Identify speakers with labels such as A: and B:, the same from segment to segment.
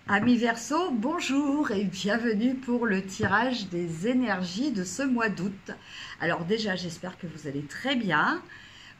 A: Amis Verseau, bonjour et bienvenue pour le tirage des énergies de ce mois d'août. Alors déjà, j'espère que vous allez très bien.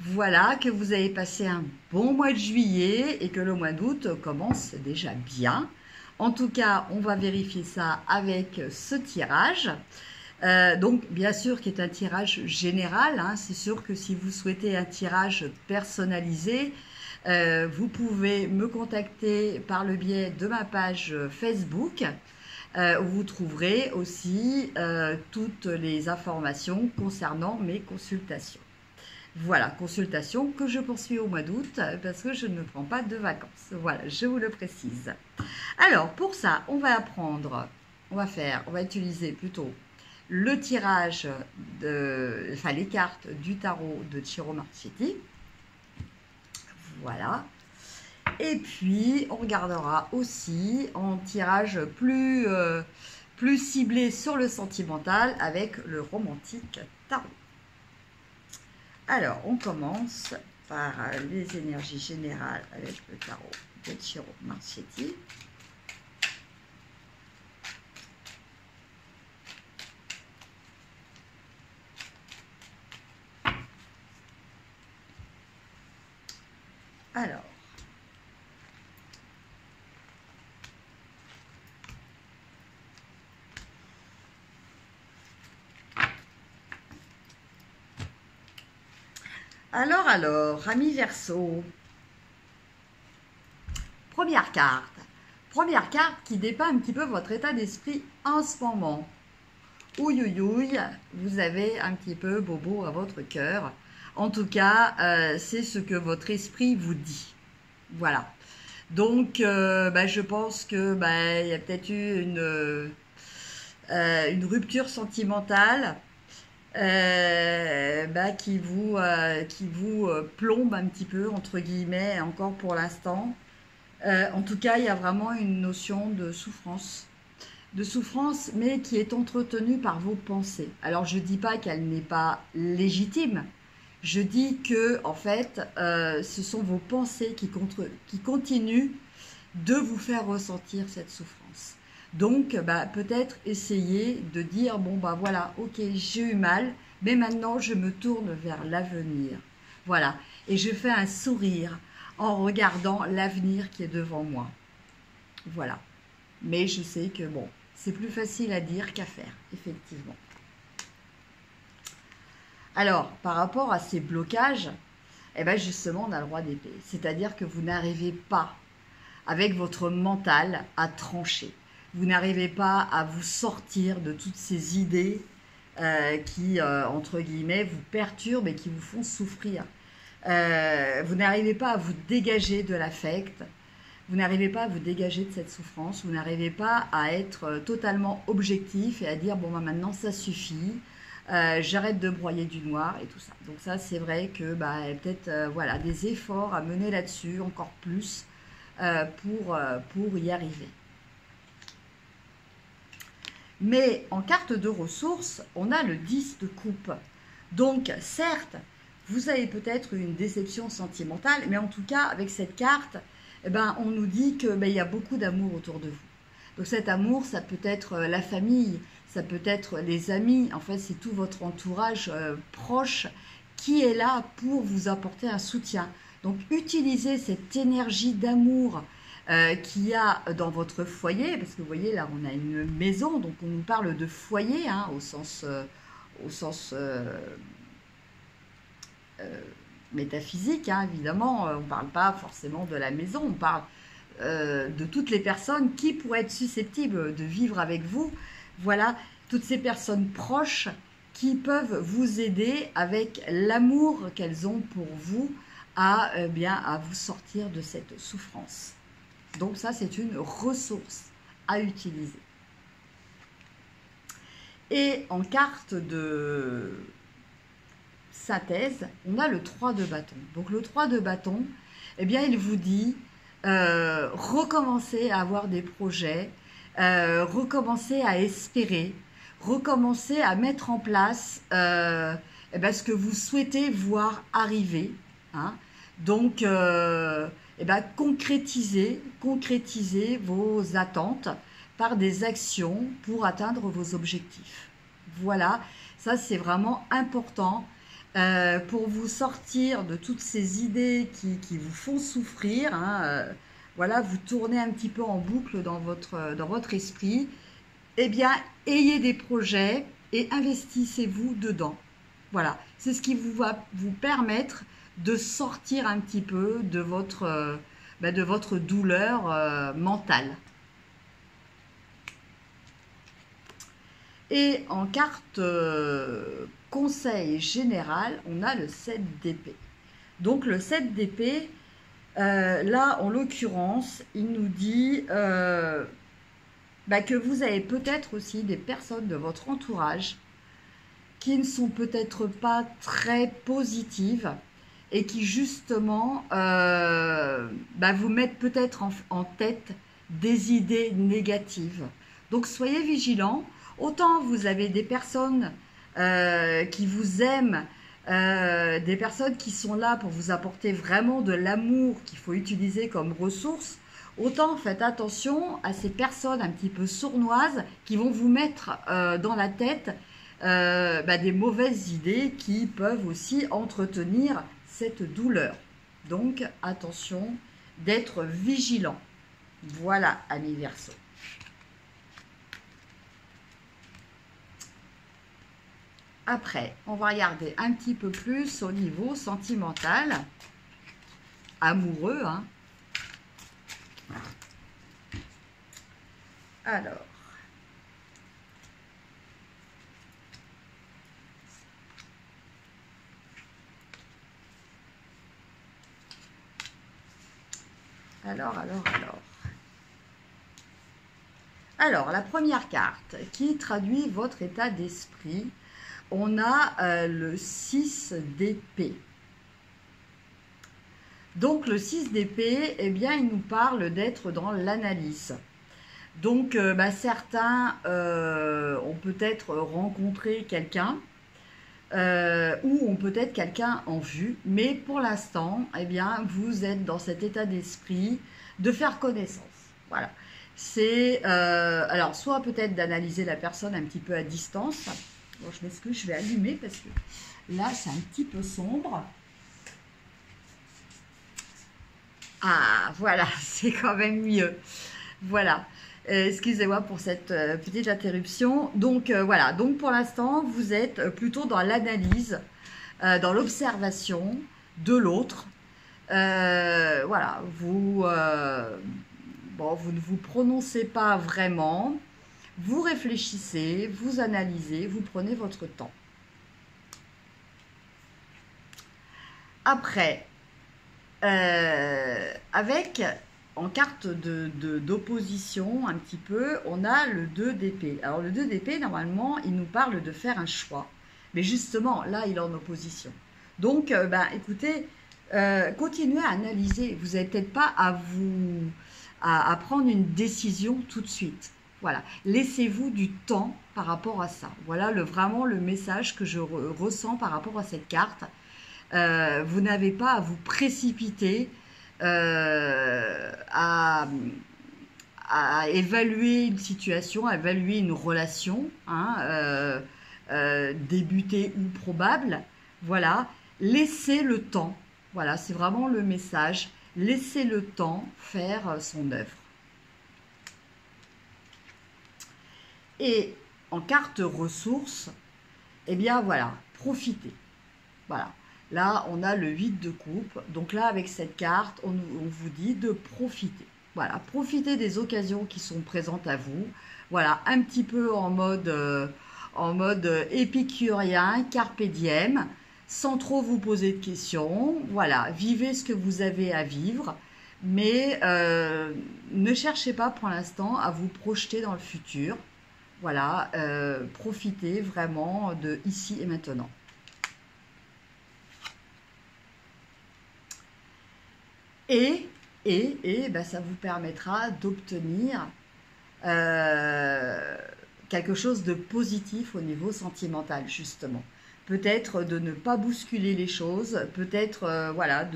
A: Voilà, que vous avez passé un bon mois de juillet et que le mois d'août commence déjà bien. En tout cas, on va vérifier ça avec ce tirage. Donc, bien sûr, qui est un tirage général, hein. C'est sûr que si vous souhaitez un tirage personnalisé, vous pouvez me contacter par le biais de ma page Facebook, où vous trouverez aussi toutes les informations concernant mes consultations. Voilà, consultation que je poursuis au mois d'août parce que je ne prends pas de vacances. Voilà, je vous le précise. Alors, pour ça, on va utiliser plutôt le tirage les cartes du tarot de Ciro Marchetti. Voilà. Et puis, on regardera aussi en tirage plus ciblé sur le sentimental avec le romantique tarot. Alors, on commence par les énergies générales avec le tarot de Ciro Marchetti. Alors, amis Verseau, première carte. Première carte qui dépeint un petit peu votre état d'esprit en ce moment. Ouïe, ouïe, ouïe, vous avez un petit peu bobo à votre cœur. En tout cas, c'est ce que votre esprit vous dit. Voilà. Donc, je pense que il y a peut-être eu une rupture sentimentale qui vous plombe un petit peu, entre guillemets, encore pour l'instant. En tout cas, il y a vraiment une notion de souffrance, mais qui est entretenue par vos pensées. Alors, je ne dis pas qu'elle n'est pas légitime, je dis que, en fait, ce sont vos pensées qui continuent de vous faire ressentir cette souffrance. Donc, peut-être essayer de dire, voilà, ok, j'ai eu mal, mais maintenant je me tourne vers l'avenir. Voilà, et je fais un sourire en regardant l'avenir qui est devant moi. Voilà. Mais je sais que, c'est plus facile à dire qu'à faire, effectivement. Alors, par rapport à ces blocages, justement, on a le roi d'épée. C'est-à-dire que vous n'arrivez pas, avec votre mental, à trancher. Vous n'arrivez pas à vous sortir de toutes ces idées qui, entre guillemets, vous perturbent et qui vous font souffrir. Vous n'arrivez pas à vous dégager de l'affect. Vous n'arrivez pas à vous dégager de cette souffrance. Vous n'arrivez pas à être totalement objectif et à dire, maintenant, ça suffit. J'arrête de broyer du noir et tout ça. Donc ça, c'est vrai que peut-être des efforts à mener là-dessus, encore plus, pour y arriver. Mais en carte de ressources, on a le 10 de coupe. Donc, certes, vous avez peut-être une déception sentimentale, mais en tout cas, avec cette carte, on nous dit qu'il y a beaucoup d'amour autour de vous. Donc cet amour, ça peut être la famille, ça peut être les amis. En fait, c'est tout votre entourage proche qui est là pour vous apporter un soutien. Donc, utilisez cette énergie d'amour qu'il y a dans votre foyer, parce que vous voyez là on a une maison, donc on nous parle de foyer au sens métaphysique, évidemment, on ne parle pas forcément de la maison, on parle de toutes les personnes qui pourraient être susceptibles de vivre avec vous. Voilà, toutes ces personnes proches qui peuvent vous aider avec l'amour qu'elles ont pour vous à vous sortir de cette souffrance. Donc ça, c'est une ressource à utiliser. Et en carte de synthèse, on a le 3 de bâton. Donc le 3 de bâton, il vous dit recommencer à avoir des projets, recommencer à espérer, recommencer à mettre en place ce que vous souhaitez voir arriver. Donc, eh ben, concrétisez vos attentes par des actions pour atteindre vos objectifs. Voilà, ça c'est vraiment important pour vous sortir de toutes ces idées qui vous font souffrir. Hein, voilà, vous tournez un petit peu en boucle dans votre esprit. Eh bien, ayez des projets et investissez-vous dedans. Voilà, c'est ce qui va vous permettre de sortir un petit peu de votre douleur mentale. Et en carte conseil général, on a le 7 d'épée. Donc le 7 d'épée, là en l'occurrence, il nous dit que vous avez peut-être aussi des personnes de votre entourage qui ne sont peut-être pas très positives et qui justement vous mettent peut-être en tête des idées négatives. Donc soyez vigilants. Autant vous avez des personnes qui vous aiment, des personnes qui sont là pour vous apporter vraiment de l'amour qu'il faut utiliser comme ressource, autant faites attention à ces personnes un petit peu sournoises qui vont vous mettre dans la tête des mauvaises idées qui peuvent aussi entretenir cette douleur. Donc attention d'être vigilant. Voilà, amis Verseau. Après, on va regarder un petit peu plus au niveau sentimental, amoureux. Hein. Alors, Alors, la première carte qui traduit votre état d'esprit, on a le 6 d'épée. Donc, le 6 d'épée, eh bien, il nous parle d'être dans l'analyse. Donc, certains ont peut-être rencontré quelqu'un ou ont peut-être quelqu'un en vue. Mais pour l'instant, eh bien, vous êtes dans cet état d'esprit de faire connaissance. Voilà. C'est, alors, soit peut-être d'analyser la personne un petit peu à distance. Bon, je m'excuse, je vais allumer parce que là, c'est un petit peu sombre. Ah, voilà, c'est quand même mieux. Voilà. Excusez-moi pour cette petite interruption. Donc, voilà. Donc, pour l'instant, vous êtes plutôt dans l'analyse, dans l'observation de l'autre. Voilà. Vous ne vous prononcez pas vraiment. Vous réfléchissez, vous analysez, vous prenez votre temps. Après, en carte d'opposition un petit peu, on a le 2 d'épée. Alors le 2 d'épée, normalement, il nous parle de faire un choix. Mais justement, là, il est en opposition. Donc, écoutez, continuez à analyser. Vous n'avez peut-être pas à prendre une décision tout de suite. Voilà, laissez-vous du temps par rapport à ça. Voilà vraiment le message que je ressens par rapport à cette carte. Vous n'avez pas à vous précipiter à évaluer une situation, à évaluer une relation, hein, débutée ou probable. Voilà, laissez le temps. Voilà, c'est vraiment le message. Laissez le temps faire son œuvre. Et en carte ressources, eh bien voilà, profitez. Voilà, là on a le 8 de coupe. Donc là avec cette carte, on vous dit de profiter. Voilà, profitez des occasions qui sont présentes à vous. Voilà, un petit peu en mode épicurien, carpe diem, sans trop vous poser de questions. Voilà, vivez ce que vous avez à vivre. Mais ne cherchez pas pour l'instant à vous projeter dans le futur. Voilà, profitez vraiment de ici et maintenant. Et ça vous permettra d'obtenir quelque chose de positif au niveau sentimental, justement. Peut-être de ne pas bousculer les choses, peut-être voilà,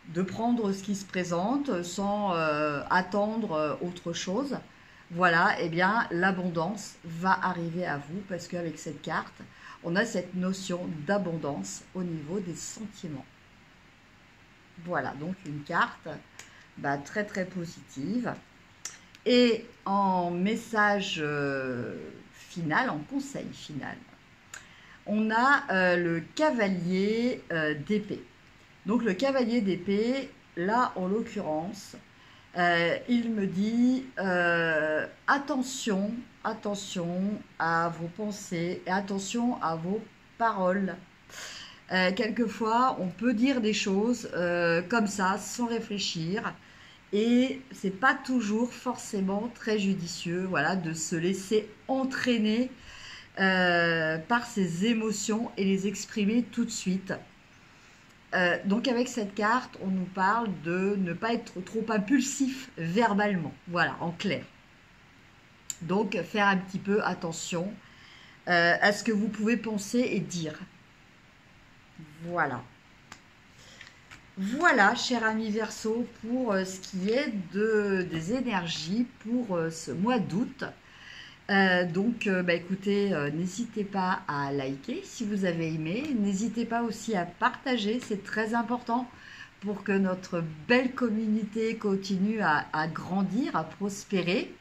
A: de prendre ce qui se présente sans attendre autre chose. Voilà, eh bien l'abondance va arriver à vous parce qu'avec cette carte, on a cette notion d'abondance au niveau des sentiments. Voilà, donc une carte très très positive. Et en message final, en conseil final, on a le cavalier d'épée. Donc le cavalier d'épée, là en l'occurrence, il me dit attention, attention à vos pensées et attention à vos paroles. Quelquefois, on peut dire des choses comme ça, sans réfléchir, et c'est pas toujours forcément très judicieux, voilà, de se laisser entraîner par ses émotions et les exprimer tout de suite. Donc avec cette carte, on nous parle de ne pas être trop impulsif verbalement, voilà, en clair. Donc faire un petit peu attention à ce que vous pouvez penser et dire. Voilà. Voilà, cher ami Verseau, pour ce qui est des énergies pour ce mois d'août. Écoutez, n'hésitez pas à liker si vous avez aimé. N'hésitez pas aussi à partager, c'est très important pour que notre belle communauté continue à grandir, à prospérer.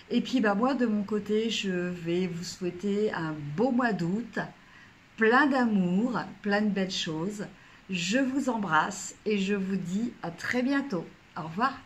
A: Et puis, moi, de mon côté, je vais vous souhaiter un beau mois d'août, plein d'amour, plein de belles choses. Je vous embrasse et je vous dis à très bientôt. Au revoir.